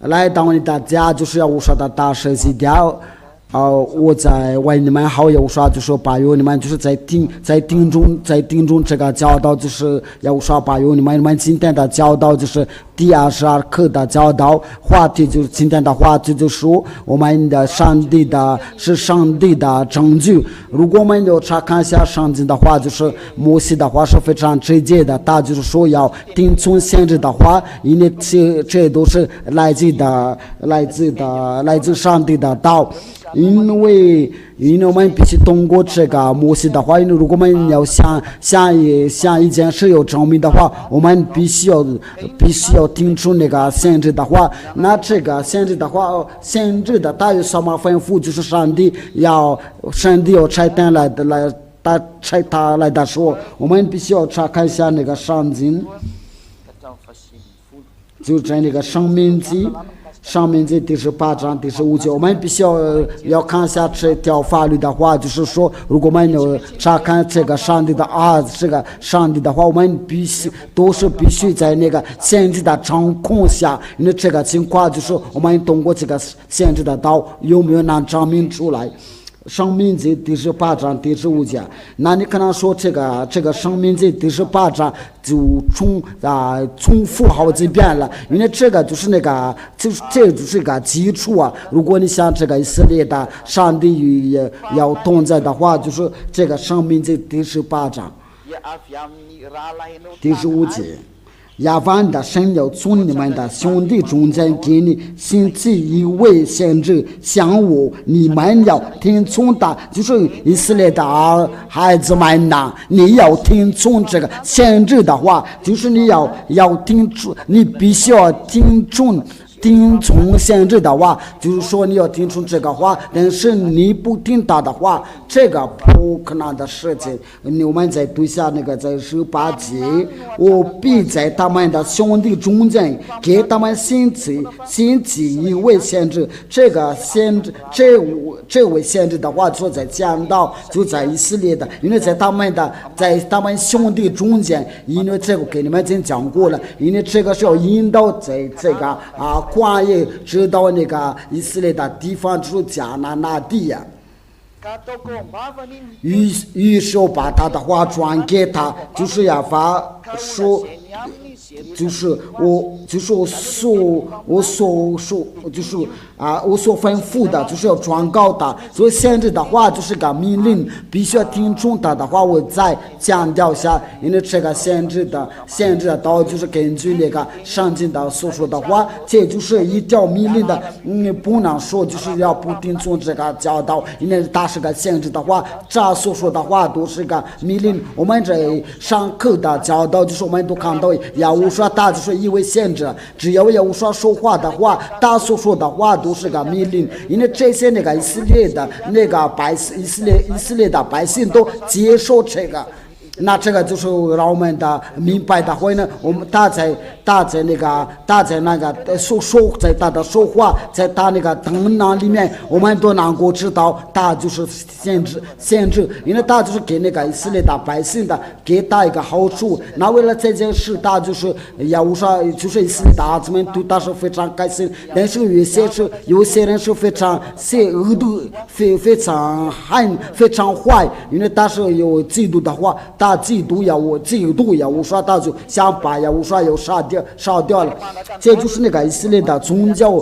来到你的家，就是要我说的大声一点。我在为你们好，有说就是把有你们就是在听中这个教导，就是要说把有你们今天的教导就是第22课的教导话题，就是今天的话题就是说我们的上帝的拯救。如果我们要查看一下圣经的话，就是摩西的话是非常直接的，他就是说要听从先知的话，因为这都是来自上帝的道。因为我们必须通过这个摩西的话，因为如果我们要想一件事有证明的话，我们必须要听出那个先知的话。那这个先知的话，先知的他有什么吩咐？就是上帝要拆弹拆他来的时候，我们必须要查看一下那个圣经，就在那个生命记第18章第15节，我们必须要看一下这条法律的话，就是说，如果我们要查看这个上帝的这个上帝的话，我们必须在那个先知的掌控下。因为这个情况就是我们通过这个先知的道有没有能证明出来。生命记第18章第15节，那你可能说这个生命记第18章就重复好几遍了，因为这个就是这就是一个基础啊。如果你想这个以色列的上帝也要同在的话，就是这个生命记第18章第15节。亚凡的神要从你们的兄弟中间给你兴起一位先知，像我，你们要听从他，就是以色列的孩子们呐，你要听从这个先知的话，就是你要听从，你必须要听从先知的话，就是说你要听从这个话，但是你不听他的话，这个不可能的事情。我们在读下那个在18节，我必在他们的兄弟中间给他们兴起一位先知。这个先知，这位先知的话就在讲到，就在以色列的，因为在他们兄弟中间，因为这个给你们已经讲过了，因为这个是要引导在这个旷野直到那个以色列的地方，就是迦南那地呀。于是我把他的话转给他，就是要说，我所吩咐的，就是要转告他。所以先知的话就是个命令，必须要听从他的话。我再强调一下，因为这个先知的道就是根据那个圣经的所说的话，这就是一条命令的。不能说就是要不听从这个教导，因为他是个先知的话，这所说的话都是个命令。我们在上课的教导就是我们都看到，要我说他就是一位先知，只要要我说话的话，他所说的话都是个命令。因为这些那个以色列的百姓都接受这个。那这个就是让我们的明白的话呢，我们他在那个在他的说话，在他那个灯囊里面，我们都能够知道他就是限制，因为他就是给那个以色列的百姓的给他一个好处。那为了这件事，他就是要说，就是以色列的孩子们对他是非常开心，但是有些人是非常恶毒，非常坏，因为他是有嫉妒的话。他嫉妒呀，我说他就想把呀，我说要杀掉了。这就是那个以色列的宗教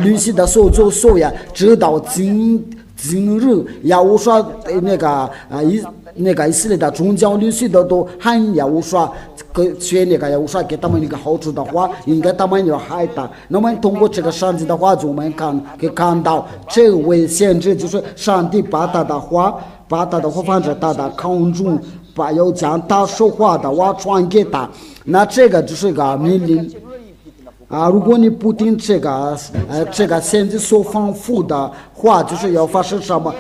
律师的所作所为，直到今日呀，我说那个以色列的宗教律师的都喊呀，我说学那个呀，我说给他们一个好处的话，应该他们要害他。那么通过这个圣经的话，我们可以看到，这位先知就是上帝把他的话放在他的口中。要将他说话的话传给他，那这个就是一个命令如果你不听这个先知所吩咐的话，就是要发生什么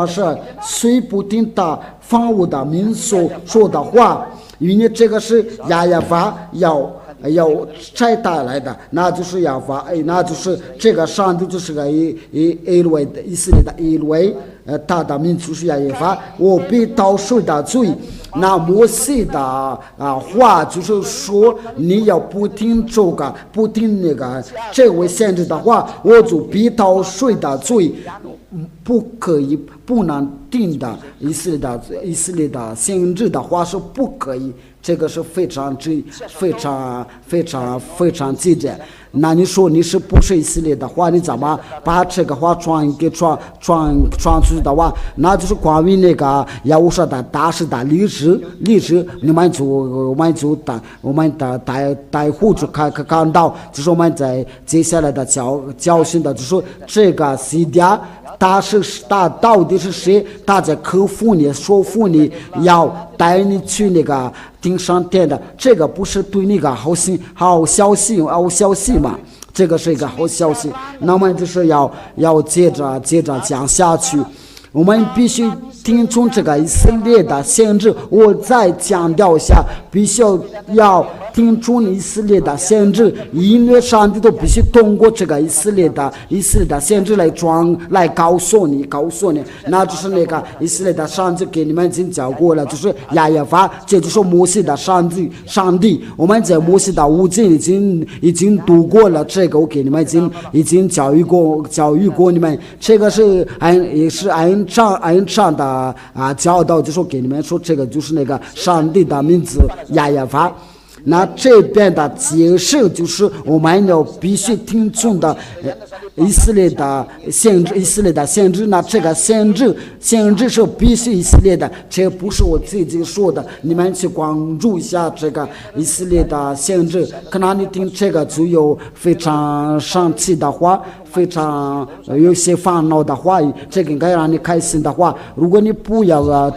事，谁不听他吩咐的民所说的话，因为这个是亚法要拆下来的，那就是亚法，那就是这个上帝就是个以色列的以色列他的民族是亚耶法，我必到谁的罪？那摩西的话就是说，你要不听这个，不听那个这位先知的话，我就必到谁的罪？不可以，不能定的以色列的先知的话是不可以，这个是非常记着。那你说你是不是以色列的话，你怎么把这个话传出去的话，那就是关于那个耶和华的大事的历史，我们的带户就看到，就是我们在接下来的教训的，就是这个西dia。他到底是谁？他在克服你、说服你，要带你去那个顶上天的。这个不是对那个好消息嘛？这个是一个好消息。那么就是要接着讲下去。我们必须听从这个以色列的先知。我再强调一下，必须要听从以色列的先知，因为上帝都必须通过这个以色列的先知来告诉你，那就是那个以色列的上帝给你们已经讲过了，就是亚耶法，这就是摩西的上帝。我们在摩西的五经已经读过了，这个我给你们已经教育过你们，这个也是按上的教导，就说给你们说，这个就是那个上帝的名字亚耶法。那这边的解释就是我们要必须听从的以色列的先知。那这个先知是必须以色列的，这不是我自己说的，你们去关注一下这个以色列的先知，可能你听这个就有非常生气的话，非常有些烦恼的话，这个应该让你开心的话，如果你不要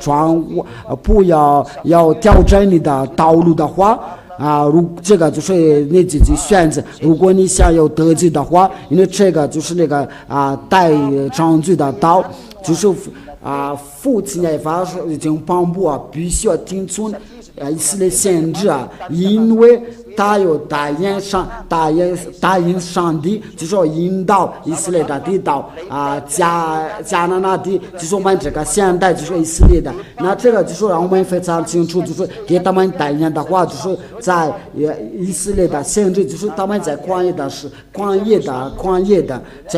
调整你的道路的话这个就是你自己选择。如果你想要得救的话，因为这个就是那个带上罪的道，就是父亲也发生已经颁布必须要听从以色列先知因为他有答应上帝，就是要引导以色列的地道迦南那地，就是我们这个现代就是以色列的。那这个就是让我们非常清楚，就是给他们答应的话，就是在以色列的先知，就是他们在旷野在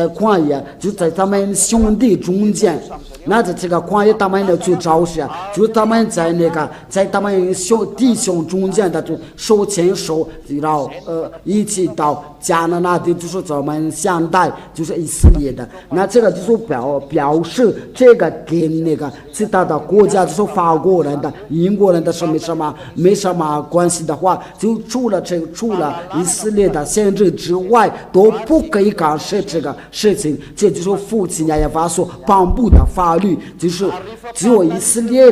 旷野，就在他们兄弟中间。那在这个旷野他们要去找谁？就是他们在他们弟兄中间的，就手牵手，然后一起到迦南那地，就是咱们现代就是以色列的。那这个就是表示这个跟那个其他的国家，就是法国人的、英国人的是没什么关系的话，就除了以色列的先知之外，都不可以干涉这个事情。这就是父亲亚耶法所颁布的法律，就是只有以色列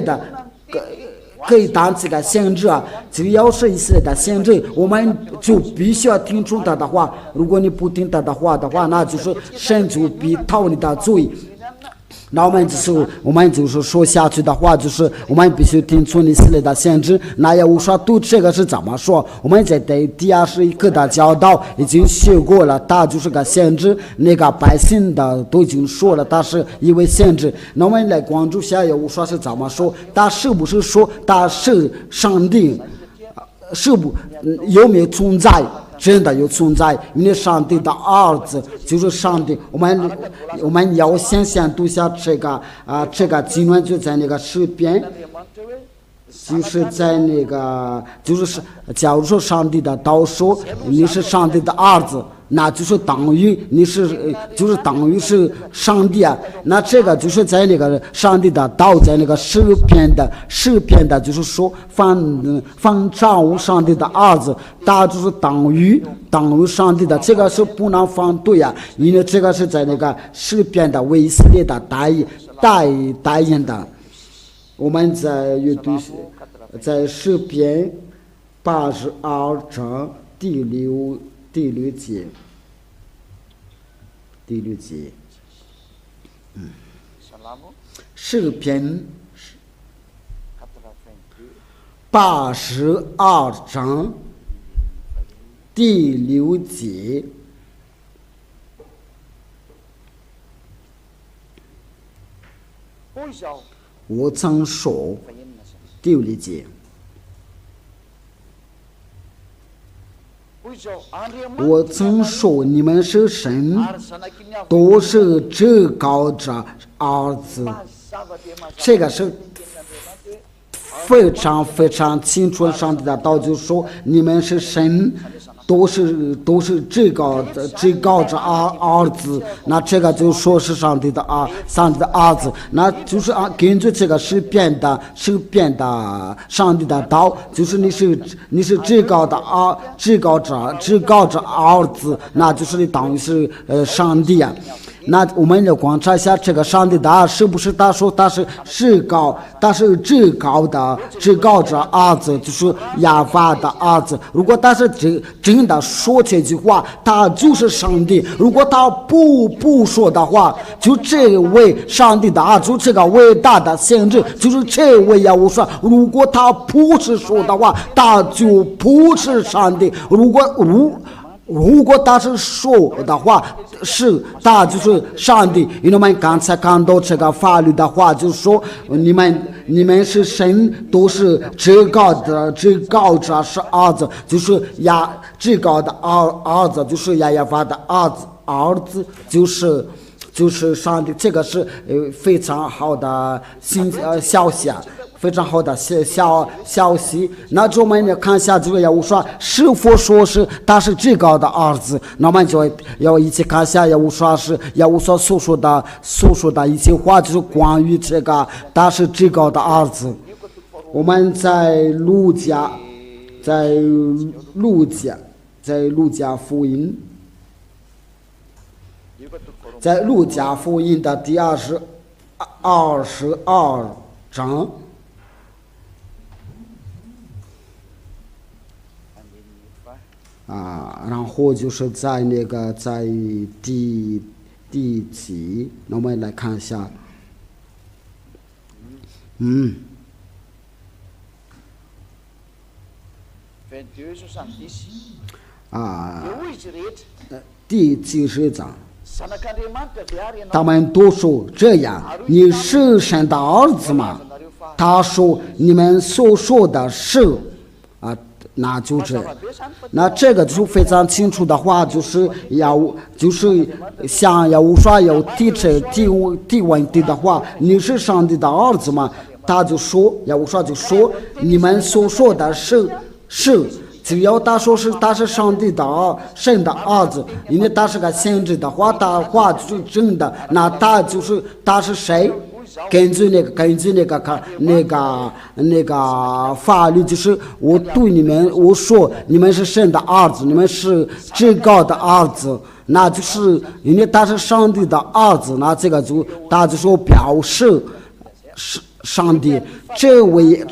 的可以当这个先知只要是以色列的先知，我们就必须要听从他的话。如果你不听他的话，那就是神就必讨你的罪。那我们就是说下去的话，就是我们必须听从以色列的先知。那也无说对这个是怎么说？我们在第21课的教导已经学过了，他就是个先知，那个百姓的都已经说了，他是一位先知。那我们来关注下也无说是怎么说？他是不是说他是上帝？有没有存在？真的有存在，因为上帝的儿子就是上帝。我们要先读下这个经文，就在那个诗篇，就是在那个假如说上帝的道说你是上帝的儿子，那就是等于等于是上帝那这个就是在那个上帝的道，在那个诗篇的就是说方丈无上帝的儿子，他就是等于上帝的，这个是不能反对因为这个是在那个诗篇的为以色列的代言的。我们在阅读在诗篇82章第六节，诗篇82章第6节。我曾说，第6节，我曾说你们是神，都是至高者儿子。这个是非常非常清楚，上帝的道就说你们是神，都是至高者儿子。那这个就说是上帝的儿子，那就是根据这个是变的上帝的道，就是你是至高者儿子，那就是你等于是上帝啊。那我们要观察一下这个上帝的是不是他说他是至高者儿子，就是亚法的儿子。如果他是真的说这句话，他就是上帝；如果他不说的话，就这位上帝的儿子，就这个伟大的先知，就是这位耶和华。如果他不是说的话，他就不是上帝。如果他是说的话，他就是上帝。因为我们刚才看到这个法律的话，就是说你们是神，都是至高者是儿子，就是至高的儿子，就是亚法的儿子，就是上帝。这个是非常好的消息啊。非常好的消息。那我们要看一下这个耶和华是否说是他是至高的儿子。那我们就要一起看一下耶和华所说的一些话，就是关于这个他是至高的儿子。我们在路加福音，在路加福音的第22章。然后就是在第几，那我们来看一下，第90章，他们都说这样，你是神的儿子吗？他说你们所说的是那就是那这个就非常清楚的话，就是像耶和华要提问题的话，你是上帝的儿子吗？他就说，耶和华就说你们所说的是，只要他说是他是上帝的神的儿子，因为他是个先知的话，他话就是真的，那他是谁？根据那个法律，就是我对你们我说你们是神的儿子，你们是至高的儿子，那就是因为他是上帝的儿子，那这个他就说表示是上帝。这位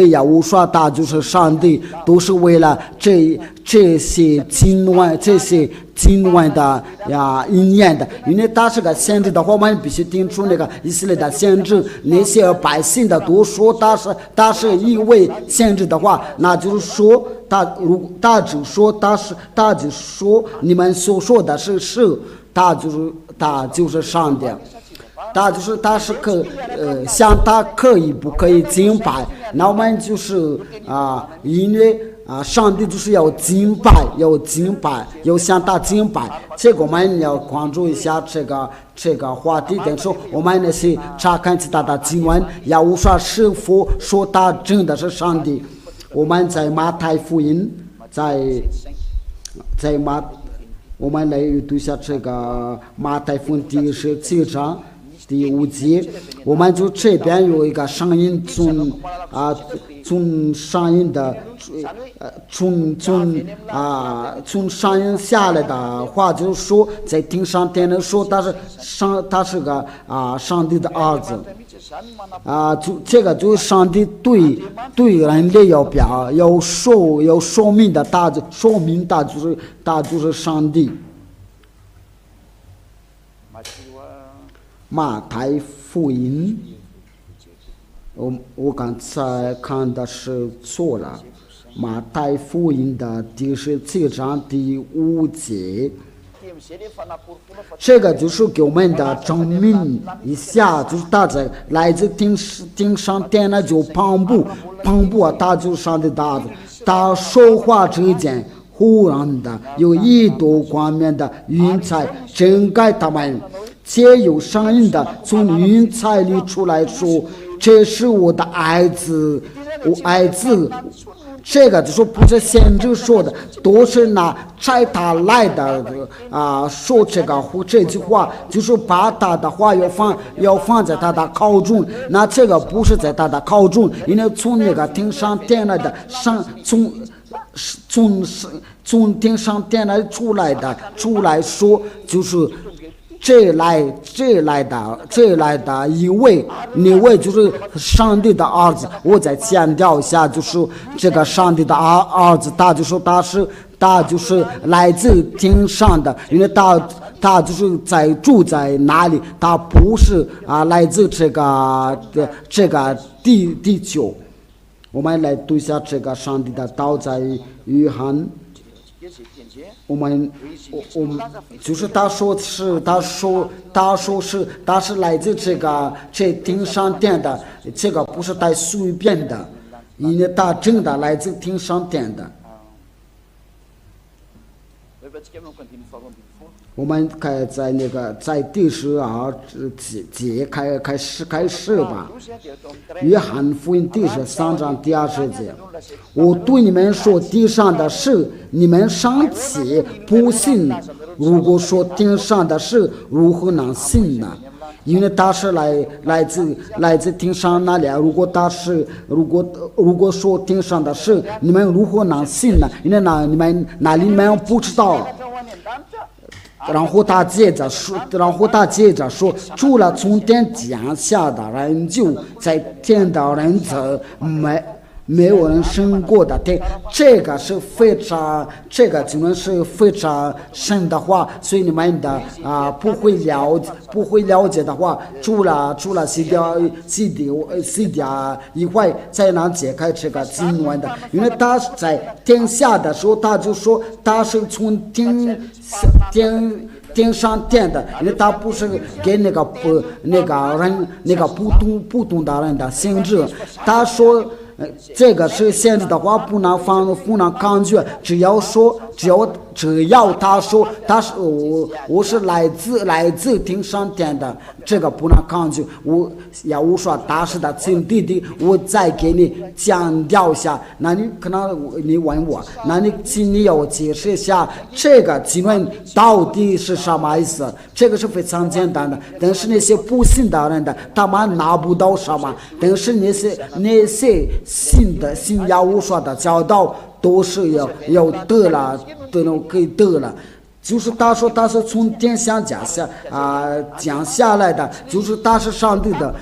呀，我说他就是上帝，都是为了这些经文的应验的。因为他是个先知的话，我们必须听出那个以色列的先知，那些百姓的都说他是一位先知的话，那就是说他就说你们所说的是，他就是上帝。他是像他可以不可以敬拜？那我们就是因为上帝就是要敬拜，要向他敬拜。这个我们要关注一下这个话题。但是我们那些查看其他的经文，也无法是否说他真的是上帝。我们在马太福音，我们来读一下这个马太福音第17章。第5节，我们就这边有一个声音从声音的从上音下来的话，就是说在顶上天的说他是个上帝的儿子就这个就是上帝对人类要说明的，他就是上帝。马太福音，我刚才看的是错了。马太福音的第17章第5节，这个就是给我们的证明一下，就是他在来自顶上殿呢就旁部他就上的大子，他说话之间忽然的有一朵光面的云彩遮盖他们，且有声音的从云彩里出来说：“这是我的儿子，我儿子。”这个就是不是先知说的，都是拿摘他来的说这句话，就是把他的话要放在他的口中。那这个不是在他的口中，因为从那个顶上殿来的从顶上殿来出来说，就是这来的一位就是上帝的儿子。我再强调一下，就是这个上帝的儿子，他就说他就是来自天上的，因为他就是住在哪里，他不是来自这个地球。我们来读一下这个上帝的道，在约翰。我们就是他说是来自这天上殿的，这个不是带随便的，因为他真的来自天上殿的。我们可以在第12节开始吧。约翰福音第13章第20节，我对你们说地上的事，你们尚且不信，如果说天上的事，如何能信呢？因为他是来自天上那里。如果说天上的事，你们如何能信呢？因为你们不知道。然后他接着说，除了从天降下的人，就在天的人则没有人生过的。对，这个是非常深的话，所以你们的不会了解的话，除了洗掉以外，才能解开这个经文的。因为他在天下的时候，他就说他是从天上殿的，因为他不是给那个不懂的人的性质。他说这个是限制的话，不能抗拒。只要他说我是来自天上殿的，这个不能抗拒。我说大师的亲弟弟，我再给你强调一下。那你可能你问我，那请你要解释一下这个经文到底是什么意思？这个是非常简单的，但是那些不信的人的，他们拿不到什么。但是那些信仰无说的教导，都是要得了，可以得了。就是他说他是从天上降下来的，就是他是上帝的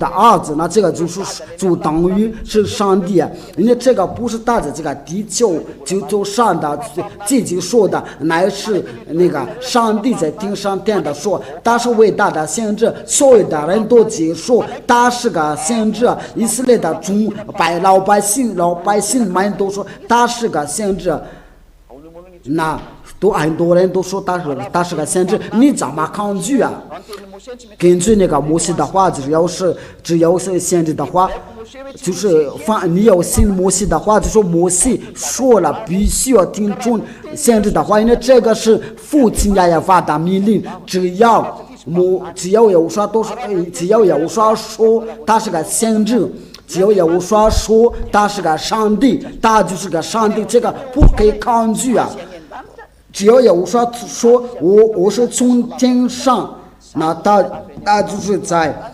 儿子，那这个就等于是上帝。因为这个不是他的这个地球就上的自己说的，乃是那个上帝在天上殿的说，他是伟大的先知，所有的人都接受他是个先知。以色列的老百姓们都说他是个先知，那很多人都说他是个先知，你怎么抗拒啊？根据那个摩西的话，只要是先知的话，就是你要信摩西的话，就说摩西说了必须要听从先知的话，因为这个是父亲亚耶发的命令。只要有说他是个先知，只要有说他是个上帝，他就是个上帝，这个不可以抗拒啊。只要有说我是从天上，那他就是在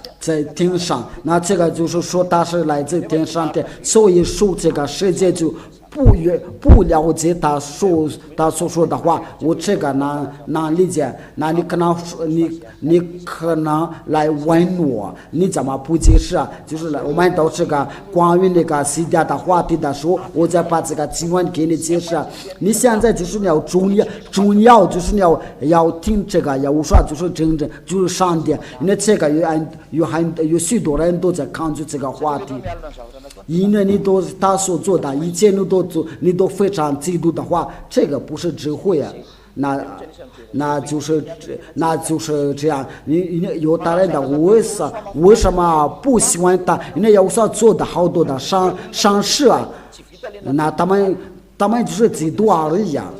天上，那这个就是说他是来自天上的，所以说这个世界就不了解他所说的话，我这个难理解。那你可能来问我，你怎么不解释啊？就是我们到这个关于那个西家的话题的时候，我再把这个经文给你解释。你现在就是你要重要就是你要听这个，要说就是真正就是上帝。因为这个有许多人都在抗拒这个话题，因为他所做的一切你都非常嫉妒的话，这个不是智慧啊。那就是这样。有的人的为什么不喜欢他？因为有时候做的好多的伤事啊，那他们就是嫉妒而已啊。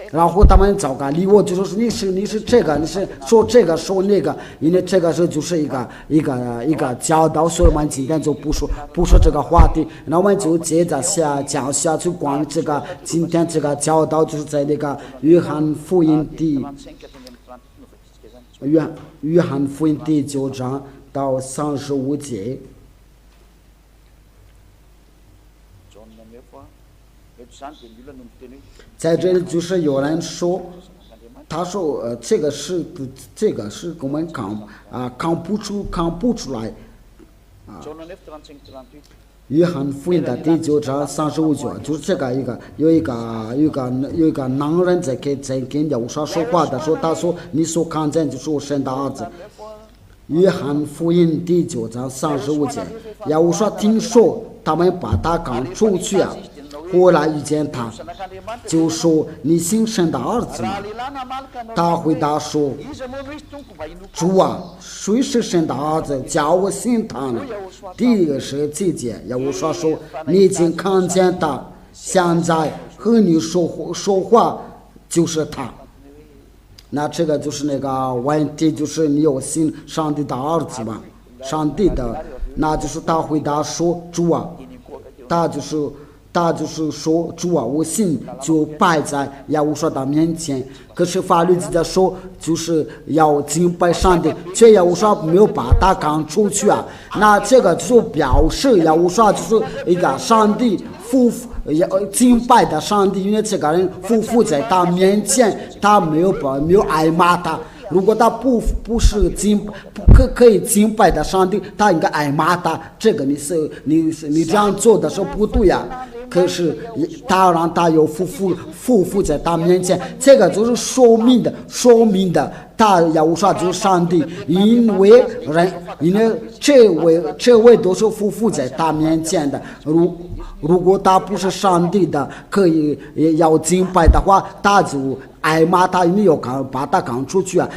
然后他们找个理由，就说你是这个，你是说这个说那个，因为这个是就是一个教导，所以我们今天就不说这个话题，那我们就接着讲下去关于这个今天这个教导，就是在那个约翰福音第9章到35节。在这里就是有人说，他说这个是我们看不出来啊。约翰福音的第9章35节，就是这个有一个男人在跟耶稣说话的时候，他说你所看见就是我生的儿子。约翰福音第9章35节，耶稣听说他们把他赶出去啊。后来遇见他，就说你信神的儿子吗？他回答说，主啊，谁是神的儿子？叫我信他呢？第17节，耶稣说你已经看见他，现在和你说话就是他。那这个就是那个问题，就是你有信上帝的儿子吗？上帝的，那就是他回答说，主啊，他就是说，主啊，我信，就摆在耶稣的面前。可是法律记者说，就是要敬拜上帝，却耶稣没有把他赶出去啊。那这个就表示耶稣就是一个上帝敬拜的上帝，因为这个人匍在他面前，他没有挨骂他。如果他不是可以敬拜的上帝，他应该挨骂他。这个你这样做的是不对呀。可是他让他有匍在他面前，这个就是说明的，他耶稣就是上帝，因为这位都是匍在他面前的。如果他不是上帝的，可以要敬拜的话，他就挨骂他，因为要把他赶出去啊。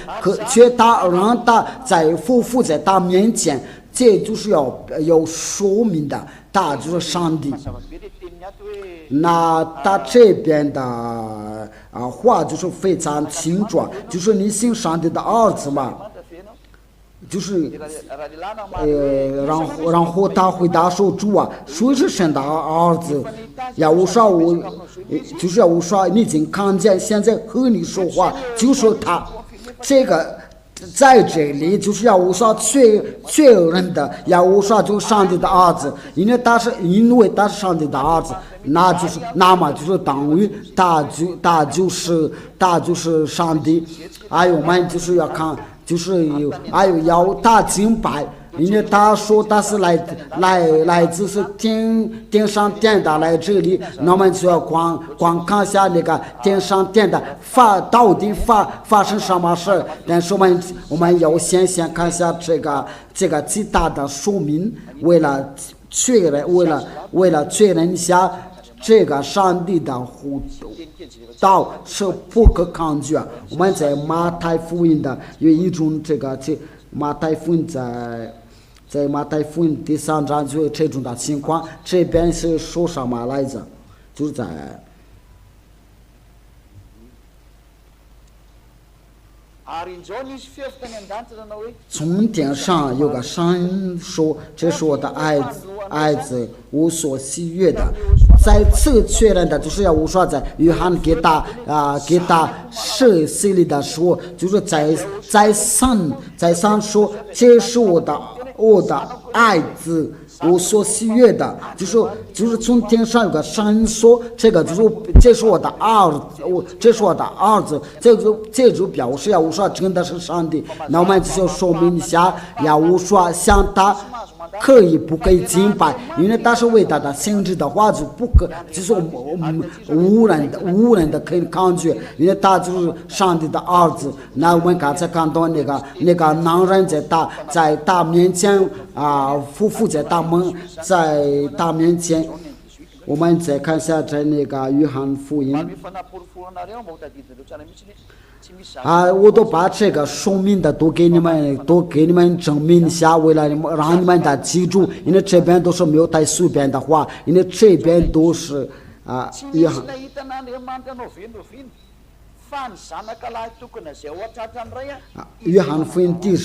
却他让他匍在他面前，这就是要说明的，他就是上帝。那他这边的话就是非常清楚，就是你信上帝的儿子嘛，就是然后他回答说，主啊，谁是神的儿子？耶稣说你已经看见，现在和你说话就说他。这个在这里就是耶稣确认的，耶稣就是上帝的儿子，因为他是上帝的儿子，那么就是等于他就是上帝。还有我们就是要看，就是还有要他敬拜，因为他说他是来自是天上殿的来这里，那么就要光看下那个天上殿的到底发生什么事。但是我们要先看一下这个极大的说明，为了确认一下这个上帝的呼道是不可抗拒啊。我们在马太福音的有一种马太福音在马太福音第3章就有这种的情况。这边是说什么来着？就是在从天上有个声说，这是我的爱子，我所喜悦的。再次确认的就是要我说在约翰给他设计里的时候，就是在上说，这是我的爱子，我所喜悦的，就是从天上有个声说，这是我的儿子，这是我的儿子，这就表示耶稣说真的是上帝。那我们就说明一下，耶稣说像他可以不可以敬拜，因为他是伟大的性质的话就不可，就是无人的可以抗拒，因为他就是上帝的儿子。那我们刚才看到那个男人在他面前匍在他面前，我们再看一下在那个约翰福音。我都把这个说明的都给你们证明一下，为了让你们的记住，因为这边都是没有带随便的话，因为这边都是约翰。约翰福音第一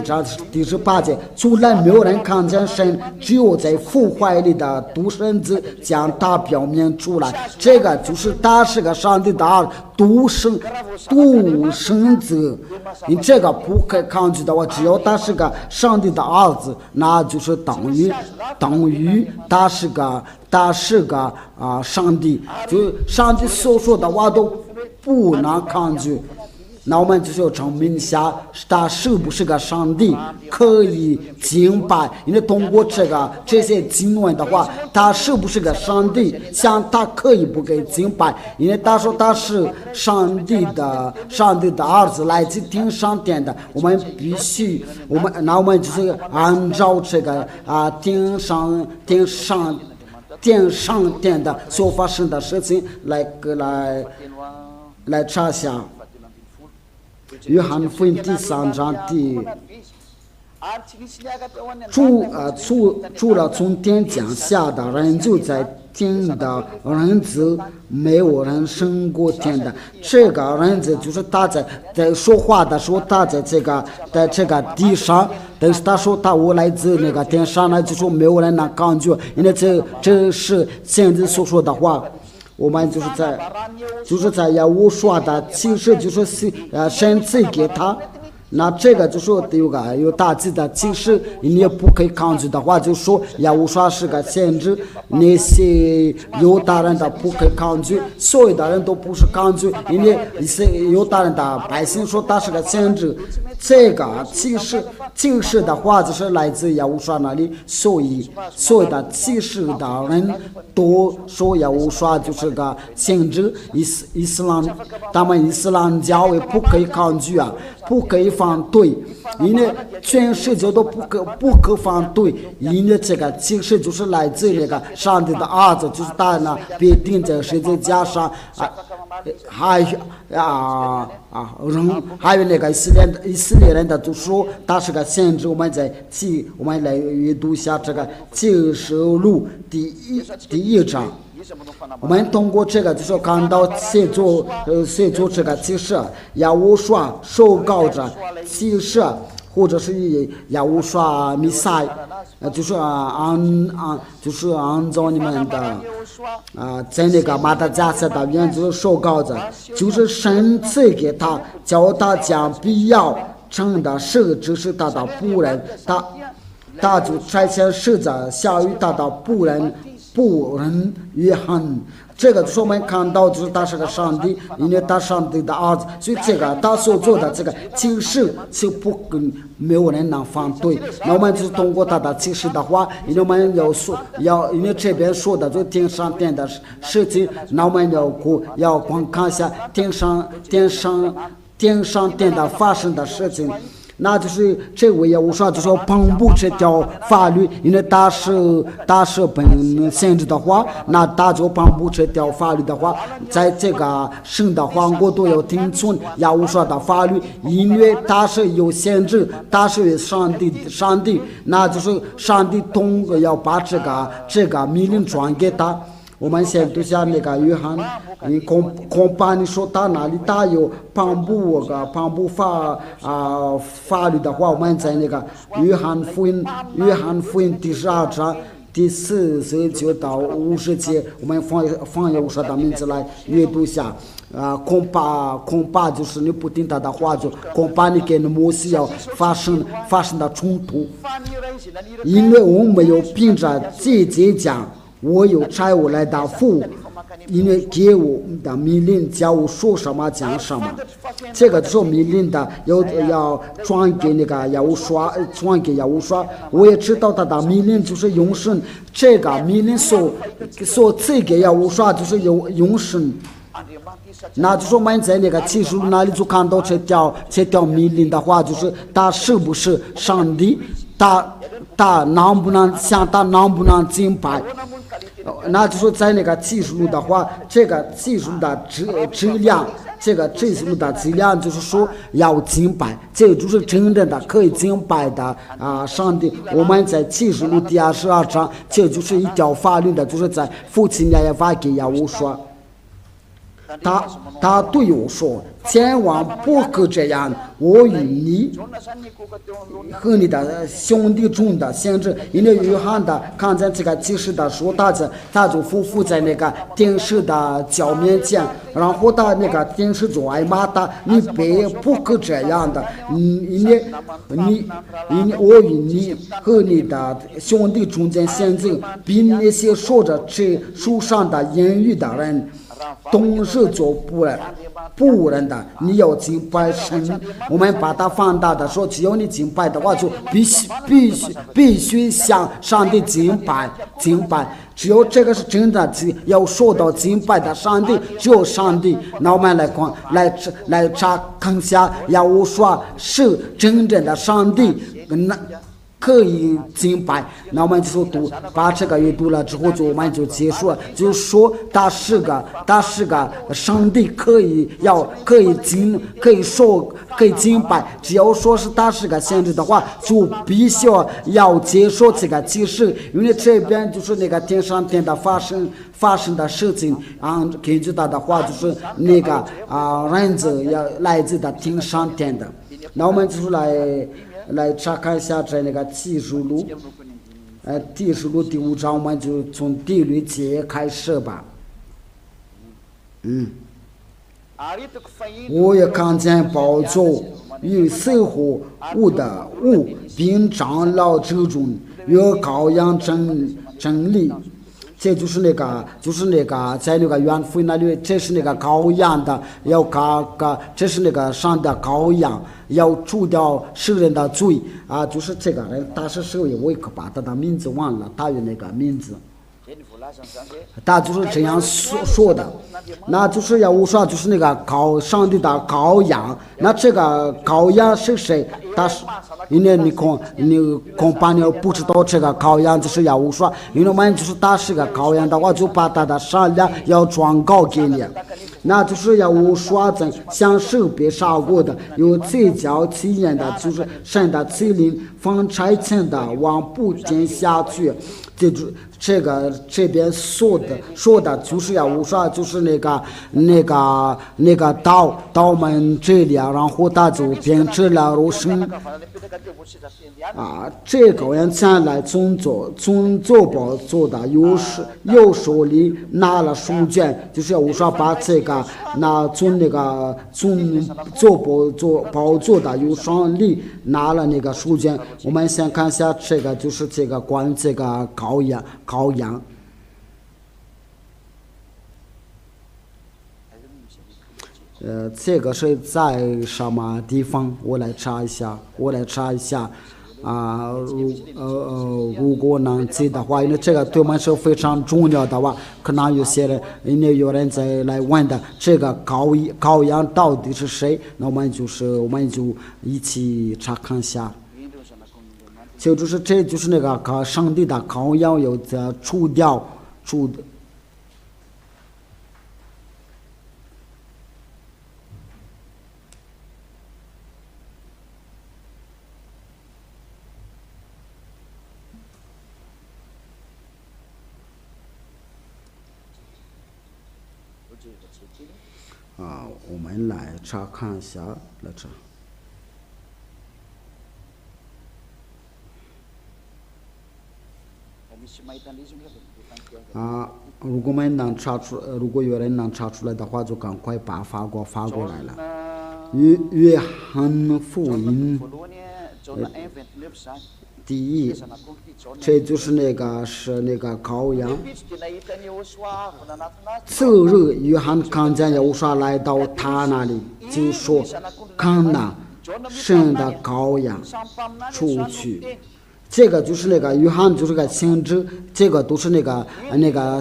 章第18节，从来没有人看见神，只有在父怀里的独生子将他表明出来。这个就是他是个上帝的儿子，独生子。你这个不可以抗拒的话，只要他是个上帝的儿子，那就是等于他是个上帝，就上帝所说的话都不能抗拒。那我们就是要证明一下他是不是个上帝，可以敬拜。因为通过这些经文的话，他是不是个上帝，像他可以不给敬拜，因为他说他是上帝的儿子，来自天上天的。我们必须，我们就是按照这个天上天的所发生的事情来查下。约翰福音第3章除了从天降下的人，就在天的人子，没有人升过天的。这个人子就是他在说话的时候，他在这个地上，但是他说我来自那个天上呢，就说没有人能抗拒，因为这是先知所说的话。我们就是在耶和华的启示，就是神赐给他。那这个就说有大致的启示，你也不可以抗拒的话，就说耶和华是个先知，那些犹大人的不可以抗拒，所有的人都不是抗拒，因为犹大人的百姓说他是个先知。这个启示的话就是来自耶和华那里，所有的启示的人都说耶和华就是个先知。他们伊斯兰教也不可以抗拒不可以反对，因为全世界都不可反对，因为这个启示就是来自那个上帝的儿子，就是他呢被钉在十字架上还有那个以色列人的就说他是个先知。我们来阅读一下这个启示录第一章。我们通过这个就是看到写作这个启示，耶和华受膏者启示，或者是耶和华弥赛，就是按照你们的在那个马达加斯的原则受膏者，就是神赐给他，叫他将必要成的事指示他的仆人，他就差遣使者下于他的仆人约翰。这个说明看到就是他是个上帝，因为他上帝的儿子，所以这个他所做的这个启示是没有人能反对。那我们就是通过他的启示的话，因为我们因为这边说的就天上天的事情，那我们要观看一下天上天的发生的事情。那就是这位耶和华就说颁布这条法律，因为他是本先知的话，那他就颁布这条法律的话，在这个神的皇国都要听从耶和华的法律，因为他是有先知，他是上帝，那就是上帝要把这个命令传给他。我们先读下那个约翰，恐怕你说他哪里他有颁布法律的话，我们在那个约翰福音第12章第49到50节，我们放耶和华的名字来阅读下。恐怕就是你不听他的话，就恐怕你跟摩西要发生的冲突，因为我没有凭着自己讲。我有差我来答复，因为给我的命令叫我说什么讲什么。这个做命令的要传给那个耶和华，我也知道他的命令就是永生。这个命令所赐给耶和华就是永生。那就说我们在那个启示录那里就看到这条命令的话，就是他是不是上帝，他能不能敬拜？那就是在那个技术的话，这个技术的质量。这个技术的质量就是说要敬拜，这就是真正的可以敬拜的上帝。我们在启示录第22章，这就是一条法律的，就是在父亲那法给亚乌说，他对我说：“千万不可这样，我与你和你的兄弟中的先知。”因为约翰的看见这个启示的时候，他就匍匐在那个电视的脚面前，然后他那个电视就挨骂他：“你不可这样的，我与你和你的兄弟中间先知，比那些说着这书上的言语的人。”都是做不人的，你要敬拜神。我们把它放大的说，只要你敬拜的话，就必须向上帝敬拜。只有这个是真的，要说到敬拜的上帝，只有上帝。那我们来查看下，要我说是真正的上帝，可以敬拜。那我们就读，把这个阅读了之后，我们就结束了。就说他是个上帝，可以敬拜。只要说是他是个先知的话，就必须要接受这个启示，因为这边就是那个天上天的发生的事情根据他的话，就是那个人子要来自的天上天的。那我们就是来查看一下在那个启示录，启示录第5章，我们就从第6节开始吧。我也看见宝座与四活物的物，并长老之中有羔羊真理。这就是那个在那个约福音那里，这是那个羔羊的，这是那个上的羔羊，要除掉世人的罪就是这个人，他是谁？我也可把他的名字忘了，他有那个名字。他就是这样说的，那就是要我说，就是那个上帝的羔羊。那这个羔羊是谁？他是因为你恐怕你不知道这个羔羊就是要我说，因为我们就是他是个羔羊的话，就把他的善良要转告给你。那就是要我说的，像手别杀过的，有最高气焰的，就是神的赐灵放差遣的，往不见下去。这边说的就是要我说，就是那个到门这里然后他就变成了肉身这个人前来尊坐宝座的右手里拿了书卷，就是要我说把这个尊坐宝座的右手里拿了那个书卷。我们先看一下这个，就是这个关于这个羔羊。这个是在什么地方？我来查一下如果能记的话，因为这个对我们是非常重要的话，可能有些人，因为有人在来问的，这个羔羊到底是谁？那我们就一起查看一下。这就是那个上帝的羔羊有着除掉。我们来查看一下，如果有人能查出来的话，就赶快把发过来了。约翰福音第一，这就是那个羔羊。次日，约翰看见耶稣来到他那里，就说：“看哪，神的羔羊出去。”这个就是那个约翰，就是个先知，这个都是那个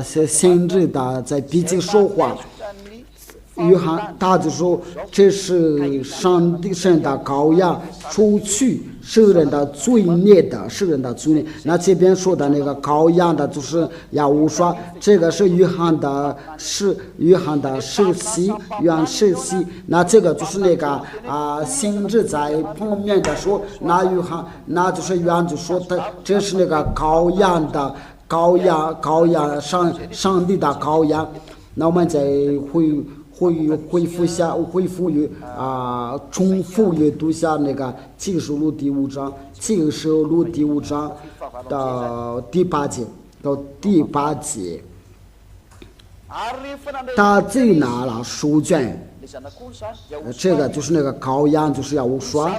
先知的在彼此说话。约翰他就说这是上帝神的羔羊出去世人的罪孽的，世人的罪孽。那这边说的那个羔羊的，就是亚乌刷，这个是约翰的世袭，约翰世袭。那这个就是那个先知在旁边的说，那约翰，那就是约翰就说的，这是那个羔羊的。羔羊，上帝的羔羊。那我们再恢复于重复阅读下那个启示录第5章到第8节他最拿了书卷。这个就是那个羔羊，就是亚乌刷，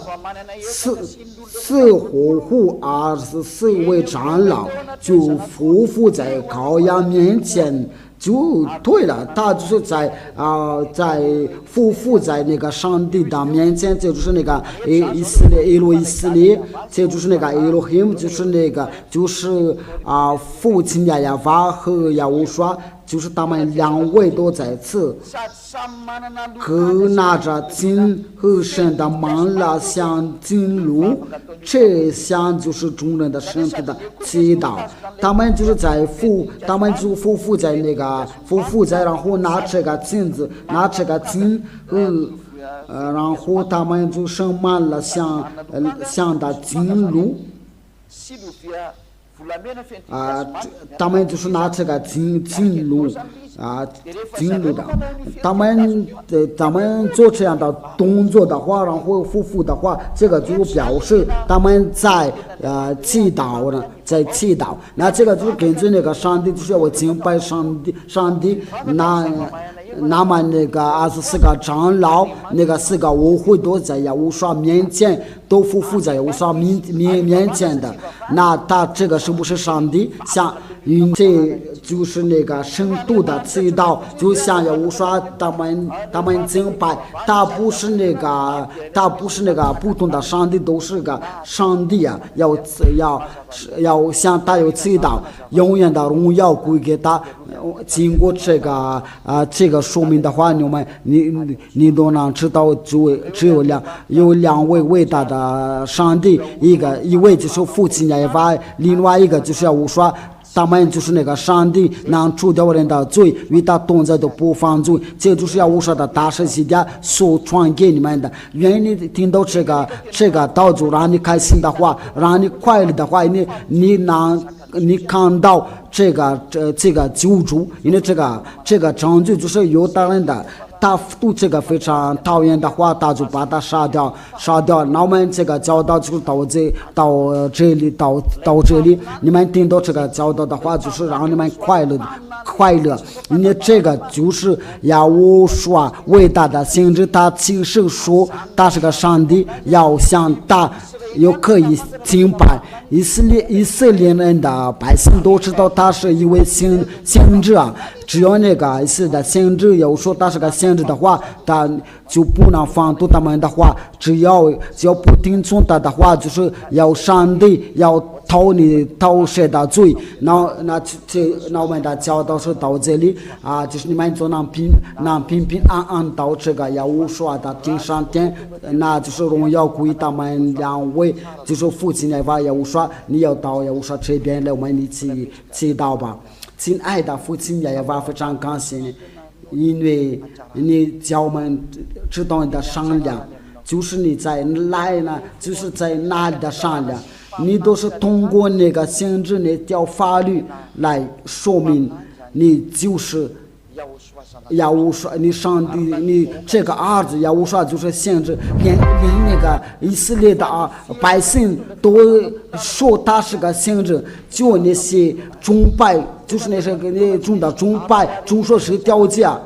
四活物24位长老就匍匐在羔羊面前，就对了，他就是在匍匐在那个上帝的面前，这就是那个以色列，这就是那个Elohim，就是那个就是父亲亚亚娃和亚乌刷。就是他们2位都在此，各拿着金和神的满了香金炉，这香就是众人的身体的祈祷。他们就是他们就匍匐在然后拿这个金子，拿这个金然后他们就盛满了香的金炉。他们就是拿这个金炉的，他们做这样的动作的话，然后匍匐的话，这个就表示他们在祈祷呢，在祈祷。那这个就是根据那个上帝，就是要敬拜上帝。那么那个24个长老，那个4个舞会都在亚乌刷面前，都匍匐在亚乌刷面前的。那他这个是不是上帝？这就是那个深度的祈祷，就像亚乌刷他们敬拜，他不是那个不同的上帝，都是个上帝啊，要向他有祈祷，永远的荣耀归给他。经过这个说明的话，你都能知道，只有两位伟大的上帝，一位就是父亲亚娃，另外一个就是亚乌刷。他们就是那个上帝能除掉人的罪，与他同在的不犯罪，这就是亚乌刷的大神系列所传给你们的。愿你听到这个道主让你开心的话，让你快乐的话，你看到这个救主，因为这个证据就是犹大人的。他对这个非常讨厌的话，他就把他杀掉。那我们这个教导就到这里，你们听到这个教导的话，就是让你们快乐。因为这个就是亚乌刷伟大的先知，他其实说他是个上帝，要向他又可以敬拜。以色列人的百姓都知道他是一位先知啊。只要那个是的先知有说他是个先知的话，他就不能反对他们的话。只要不听从他的话，就是要上帝要逃谁的罪。那我们的教导是到这里啊，就是你们就能平安到这个亚乌刷的天上天，那就是荣耀归他们2位，就是父亲亚娃亚乌刷，你要到亚乌刷这边来，我们一起祈祷吧。亲爱的父亲亚娃，非常感谢你，因为你教我们知道你的善良，就是你在哪里呢？就是在哪里的善良，你都是通过那个先知那条法律来说明，你就是亚乌刷，你上帝，你这个儿子亚乌刷就是先知，连那个以色列的百姓都说他是个先知，就那些崇拜，就是那些那种的崇拜，总说是掉价，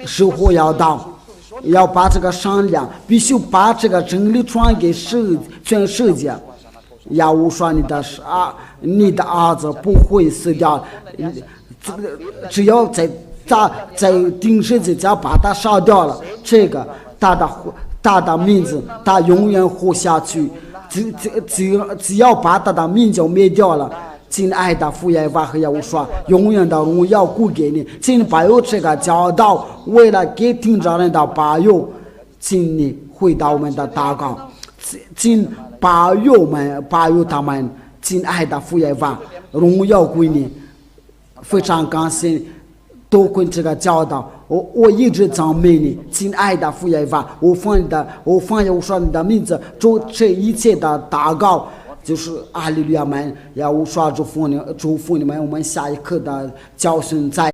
生活要到。要把这个善良，必须把这个真理传给全世界。亚乌刷，你的儿子不会死掉，只要在钉十字架把他杀掉了，这个他的名字他永远活下去。只要把他的名就灭掉了。亲爱的父亚娃和亚乌刷，永远的荣耀归给你。请保佑这个教导，为了给听着人的保佑，请你回到我们的祷告，请把有他们亲爱的父爷娃荣耀归你，非常感谢多亏这个教导，我一直赞美你，亲爱的父爷娃，我奉说你的名字，做这一切的祷告，就是阿利路亚们，要我说祝福你们，我们下一刻的教训在。